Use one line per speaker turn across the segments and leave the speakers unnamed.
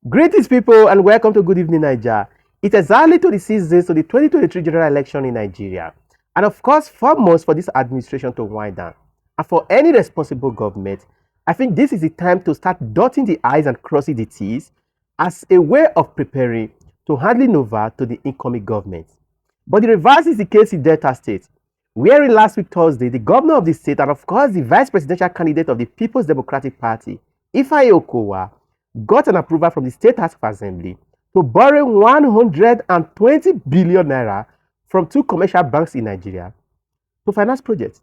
Greetings, people, and welcome to Good Evening, Nigeria. It's exactly 26 days to the 2023 general election in Nigeria. And of course, 4 months for this administration to wind down. And for any responsible government, I think this is the time to start dotting the I's and crossing the T's as a way of preparing to handing over to the incoming government. But the reverse is the case in Delta State, wherein last week Thursday, the governor of the state and of course the vice presidential candidate of the People's Democratic Party, Ifeanyi Okowa, got an approval from the State House of Assembly to borrow 120 billion naira from 2 commercial banks in Nigeria to finance projects.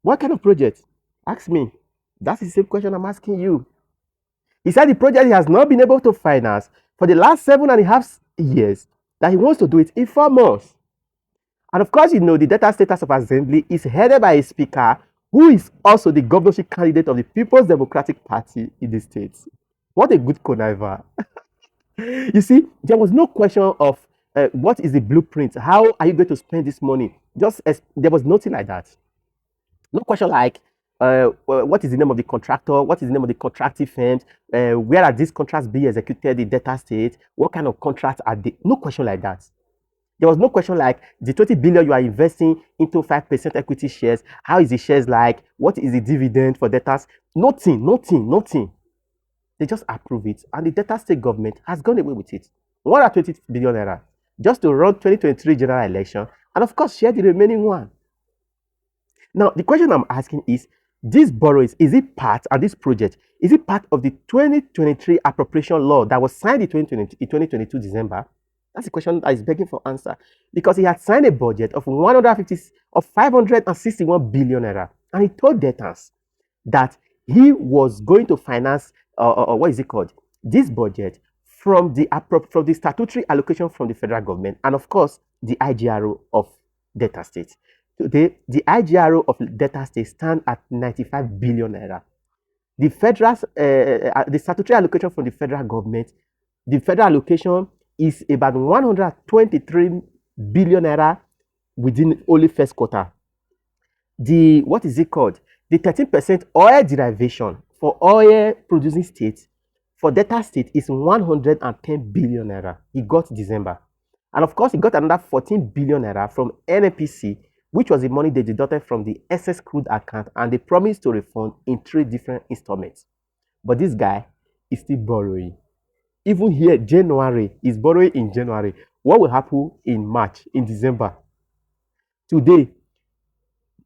What kind of project? Ask me. That's the same question I'm asking you. He said the project he has not been able to finance for the last 7.5 years, that he wants to do it in 4 months. And of course, the Delta State House of Assembly is headed by a speaker who is also the governorship candidate of the People's Democratic Party in the state. What a good conniver. You see, there was no question of what is the blueprint? How are you going to spend this money? There was nothing like that. No question like what is the name of the contractor? What is the name of the contracting firms? Where are these contracts being executed in Delta State? What kind of contracts are they? No question like that. There was no question like the 20 billion you are investing into 5% equity shares. How is the shares like? What is the dividend for Delta? Nothing. They just approve it, and the Delta State government has gone away with it. 120 billion naira just to run 2023 general election, and of course share the remaining one. Now, the question I'm asking is, these borrowings, is it part, and this project, is it part of the 2023 appropriation law that was signed in 2022 December? That's the question that is begging for answer. Because he had signed a budget of 561 billion naira, and he told debtors that he was going to finance, what is it called? This budget from the statutory allocation from the federal government, and of course, the IGRO of Delta State. Today, the IGRO of Delta State stands at 95 billion naira. The statutory allocation from the federal government, the federal allocation is about 123 billion naira within only first quarter. What is it called? The 13% oil derivation for oil producing states for Delta State is 110 billion naira. He got December. And of course, he got another 14 billion naira from NNPC, which was the money they deducted from the excess crude account, and they promised to refund in 3 different installments. But this guy is still borrowing. Even here, January, is borrowing in January. What will happen in March, in December? Today,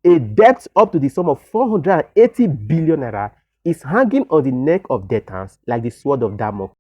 a debt up to the sum of 480 billion naira is hanging on the neck of debtors like the sword of Damocles.